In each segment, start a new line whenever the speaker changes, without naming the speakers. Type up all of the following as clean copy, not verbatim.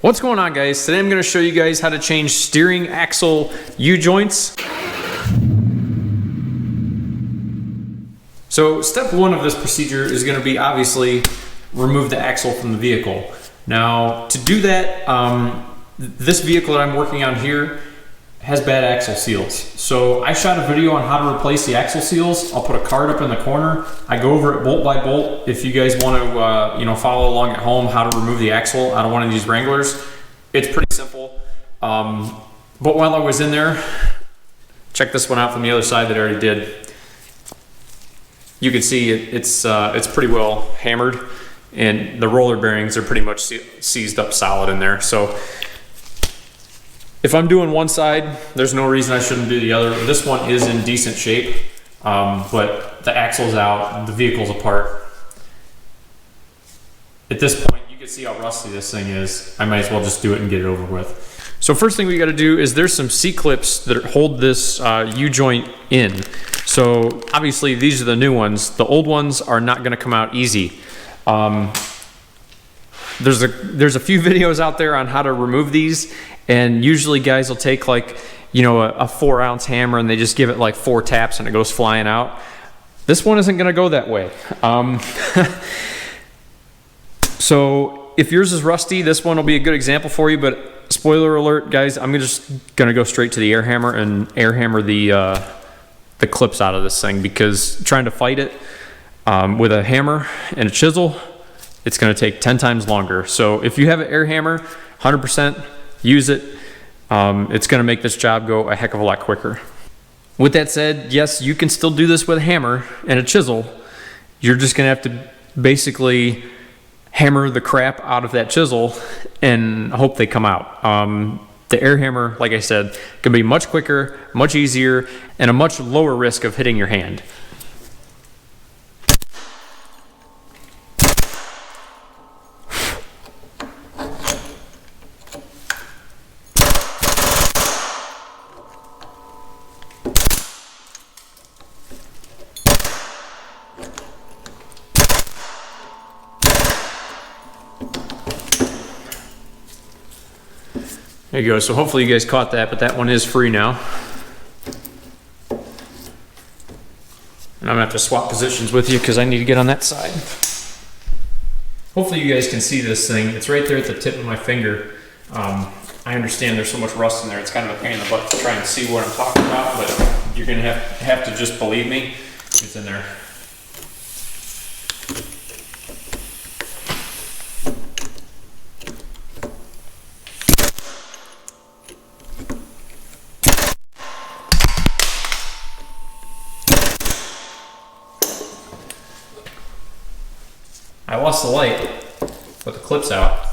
What's going on, guys? Today I'm going to show you guys how to change steering axle U-joints. So step one of this procedure is going to be obviously remove the axle from the vehicle. Now to do that, this vehicle that I'm working on here has bad axle seals. So I shot a video on how to replace the axle seals. I'll put a card up in the corner. I go over it bolt by bolt. If you guys want to follow along at home how to remove the axle out of one of these Wranglers, it's pretty simple. But while I was in there, check this one out from the other side that I already did. You can see it's pretty well hammered, and the roller bearings are pretty much seized up solid in there. So if I'm doing one side, there's no reason I shouldn't do the other. This one is in decent shape, but the axle's out, the vehicle's apart. At this point, you can see how rusty this thing is. I might as well just do it and get it over with. So first thing we gotta do is there's some C-clips that hold this U-joint in. So obviously these are the new ones. The old ones are not gonna come out easy. There's a few videos out there on how to remove these, and usually guys will take like, a 4-ounce hammer and they just give it like 4 taps and it goes flying out. This one isn't gonna go that way. So if yours is rusty, this one will be a good example for you, but spoiler alert, guys, I'm just gonna go straight to the air hammer and air hammer the clips out of this thing, because trying to fight it with a hammer and a chisel, it's gonna take 10 times longer. So if you have an air hammer, 100% use it. It's gonna make this job go a heck of a lot quicker. With that said, yes, you can still do this with a hammer and a chisel. You're just gonna have to basically hammer the crap out of that chisel and hope they come out. The air hammer, like I said, can be much quicker, much easier, and a much lower risk of hitting your hand. There you go. So hopefully you guys caught that, but that one is free now. And I'm gonna have to swap positions with you because I need to get on that side. Hopefully you guys can see this thing. It's right there at the tip of my finger. I understand there's so much rust in there. It's kind of a pain in the butt to try and see what I'm talking about, but you're gonna have to just believe me. It's in there. I lost the light, but the clip's out.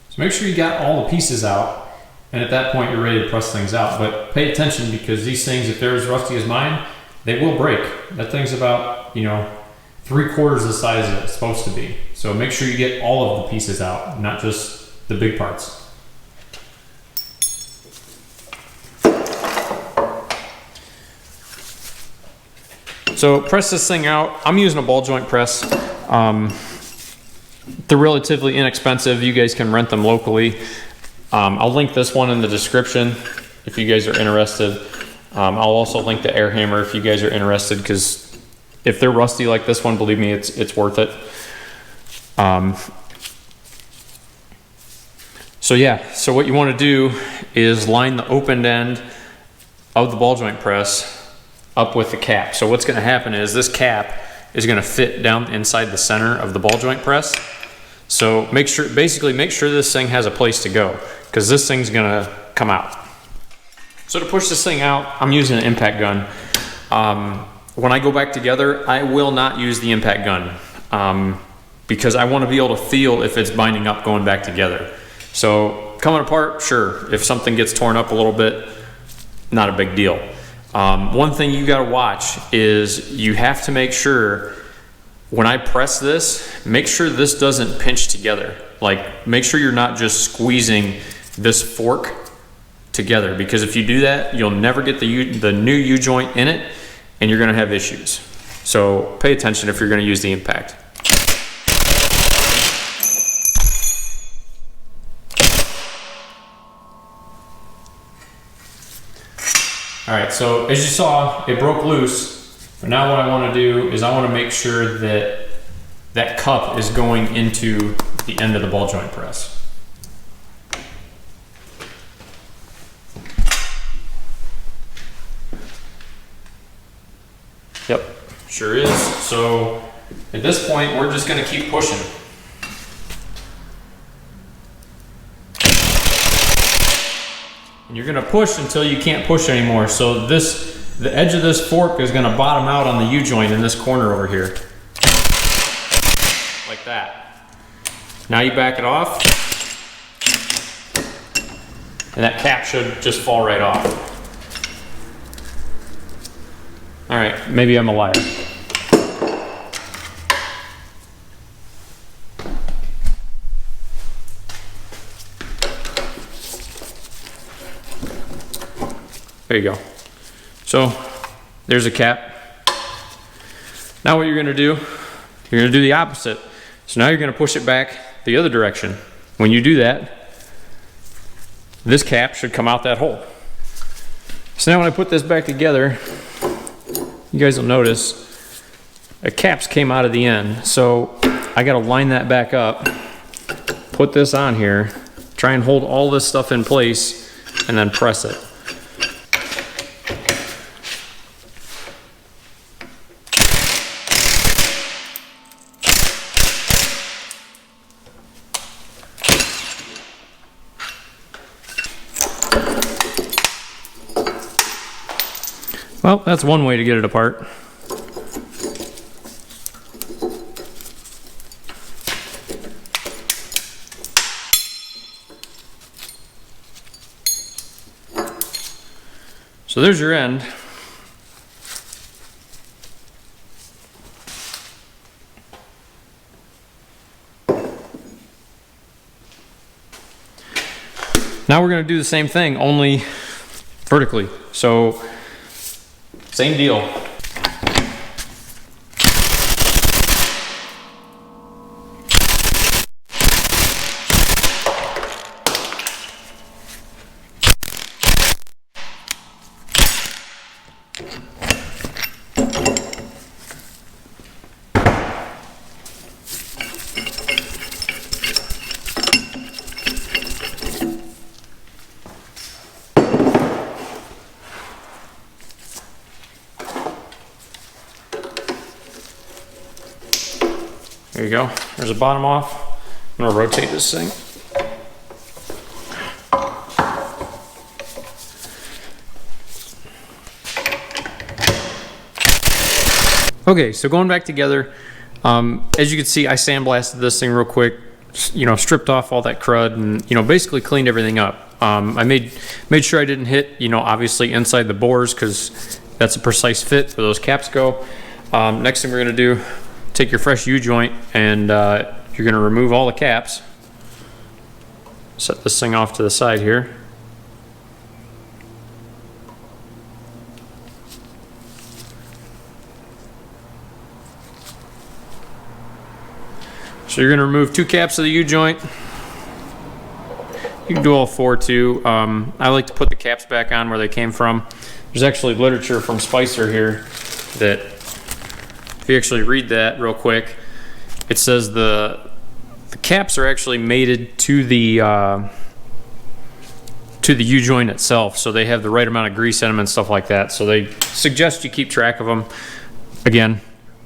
So make sure you got all the pieces out, and at that point you're ready to press things out. But pay attention, because these things, if they're as rusty as mine, they will break. That thing's about, 3/4 the size that it's supposed to be. So make sure you get all of the pieces out, not just the big parts. So press this thing out. I'm using a ball joint press. They're relatively inexpensive. You guys can rent them locally. I'll link this one in the description if you guys are interested. I'll also link the air hammer if you guys are interested, because if they're rusty like this one, believe me, it's worth it. So what you want to do is line the opened end of the ball joint press up with the cap. So what's going to happen is this cap is going to fit down inside the center of the ball joint press. So basically make sure this thing has a place to go, because this thing's going to come out. So to push this thing out, I'm using an impact gun. When I go back together, I will not use the impact gun. because I want to be able to feel if it's binding up going back together. So coming apart, sure. If something gets torn up a little bit, not a big deal. One thing you got to watch is you have to make sure when I press this, make sure this doesn't pinch together. Like, make sure you're not just squeezing this fork together, because if you do that, you'll never get the new U-joint in it, and you're gonna have issues. So pay attention if you're gonna use the impact. All right, so as you saw, it broke loose. But now what I want to do is I want to make sure that that cup is going into the end of the ball joint press. Yep, sure is. So at this point, we're just going to keep pushing. And you're going to push until you can't push anymore. So the edge of this fork is going to bottom out on the U-joint in this corner over here. Like that. Now you back it off. And that cap should just fall right off. All right, maybe I'm a liar. There you go. So there's a cap. Now what you're gonna do, you're gonna do the opposite. So now you're gonna push it back the other direction. When you do that, this cap should come out that hole. So now when I put this back together, you guys will notice a caps came out of the end. So I gotta line that back up, put this on here, try and hold all this stuff in place, and then press it. Well, that's one way to get it apart. So there's your end. Now we're going to do the same thing, only vertically. So same deal. There you go. There's a bottom off. I'm gonna rotate this thing. Okay, so going back together, as you can see, I sandblasted this thing real quick, you know, stripped off all that crud and, you know, basically cleaned everything up. I made sure I didn't hit, you know, obviously inside the bores, because that's a precise fit where those caps go. Next thing we're gonna do, take your fresh U-joint and you're going to remove all the caps. Set this thing off to the side here. So you're going to remove 2 caps of the U-joint. You can do all 4 too. I like to put the caps back on where they came from. There's actually literature from Spicer here that, if you actually read that real quick, it says the caps are actually mated to the U-joint itself, so they have the right amount of grease in them and stuff like that. So they suggest you keep track of them. Again,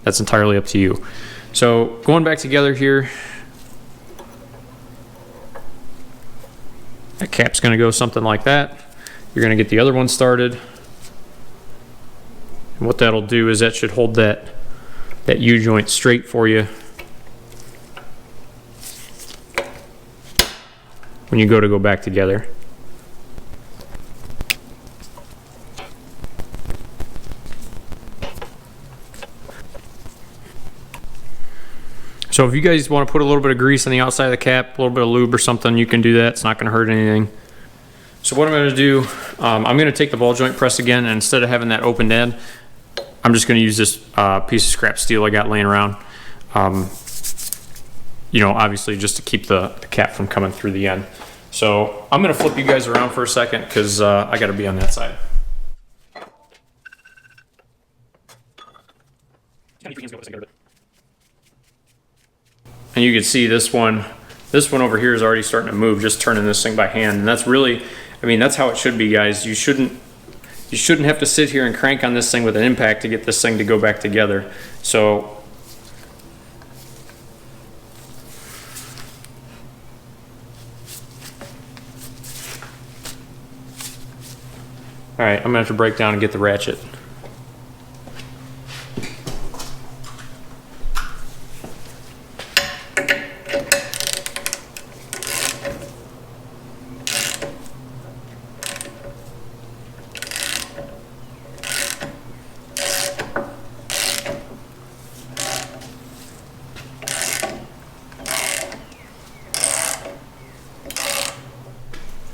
that's entirely up to you. So going back together here, that cap's going to go something like that. You're going to get the other one started, and what that'll do is that should hold that U-joint straight for you when you go back together. So if you guys want to put a little bit of grease on the outside of the cap, a little bit of lube or something, you can do that. It's not going to hurt anything. So what I'm going to do, I'm going to take the ball joint press again, and instead of having that opened end, I'm just going to use this piece of scrap steel I got laying around. You know, obviously just to keep the cap from coming through the end. So I'm going to flip you guys around for a second because I got to be on that side. And you can see this one over here is already starting to move, just turning this thing by hand. And that's really, I mean, that's how it should be, guys. You shouldn't have to sit here and crank on this thing with an impact to get this thing to go back together. So, all right, I'm gonna have to break down and get the ratchet.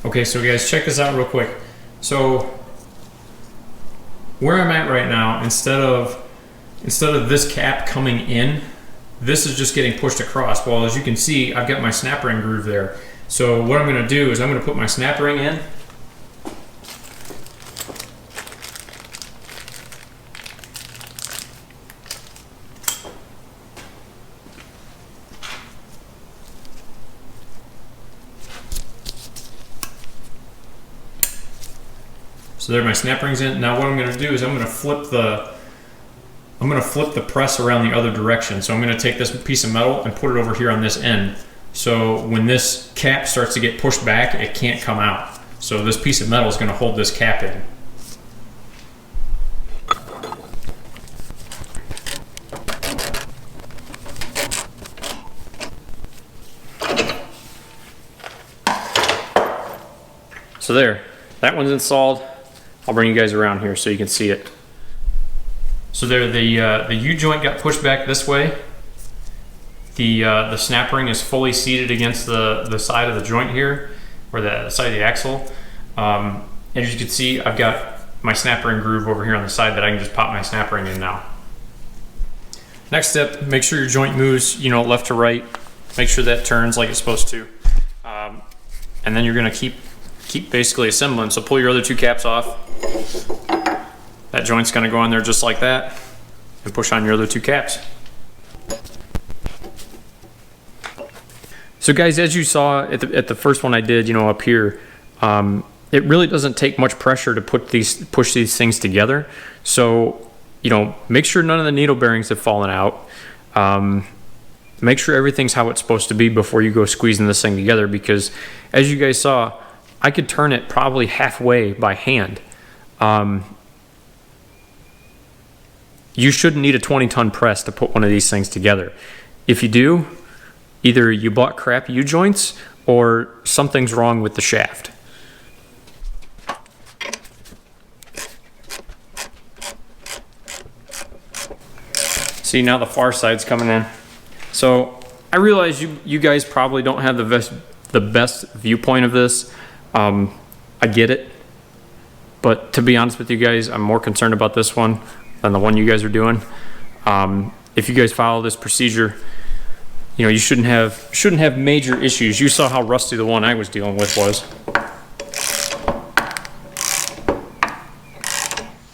Okay, so guys, check this out real quick. So where I'm at right now, instead of this cap coming in, this is just getting pushed across. Well, as you can see, I've got my snap ring groove there. So what I'm going to do is I'm going to put my snap ring in. So there, my snap ring's in. Now what I'm going to do is I'm going to flip the press around the other direction. So I'm going to take this piece of metal and put it over here on this end. So when this cap starts to get pushed back, it can't come out. So this piece of metal is going to hold this cap in. So there, that one's installed. I'll bring you guys around here so you can see it. So there, the U-joint got pushed back this way. The snap ring is fully seated against the side of the joint here, or the side of the axle. As you can see, I've got my snap ring groove over here on the side that I can just pop my snap ring in now. Next step, make sure your joint moves, you know, left to right. Make sure that turns like it's supposed to. And then you're gonna keep basically assembling. So pull your other two caps off. That joint's gonna go on there just like that, and push on your other two caps. So guys, as you saw at the first one I did, you know, up here, it really doesn't take much pressure to push these things together. So, you know, make sure none of the needle bearings have fallen out. Make sure everything's how it's supposed to be before you go squeezing this thing together, because as you guys saw, I could turn it probably halfway by hand. You shouldn't need a 20-ton press to put one of these things together. If you do, either you bought crap U-joints or something's wrong with the shaft. See, now the far side's coming in. So I realize you guys probably don't have the best viewpoint of this. I get it, but to be honest with you guys, I'm more concerned about this one than the one you guys are doing. If you guys follow this procedure, you know, you shouldn't have major issues. You saw how rusty the one I was dealing with was.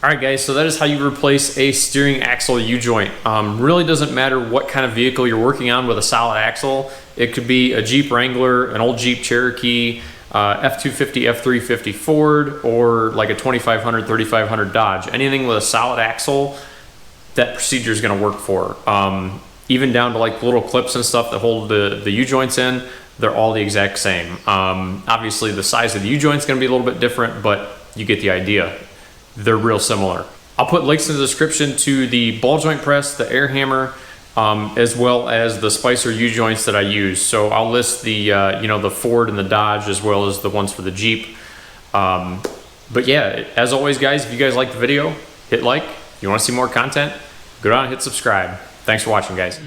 All right, guys, so that is how you replace a steering axle U-joint. Really doesn't matter what kind of vehicle you're working on with a solid axle. It could be a Jeep Wrangler, an old Jeep Cherokee, F-250, F-350 Ford, or like a 2500, 3500 Dodge. Anything with a solid axle, that procedure is going to work for. Even down to like little clips and stuff that hold the U-joints in, they're all the exact same. Obviously, the size of the U-joint is going to be a little bit different, but you get the idea. They're real similar. I'll put links in the description to the ball joint press, the air hammer, as well as the Spicer U-joints that I use. So I'll list the you know, the Ford and the Dodge, as well as the ones for the Jeep. But yeah, as always guys, if you guys like the video, hit like. If you want to see more content, go down and hit subscribe. Thanks for watching, guys.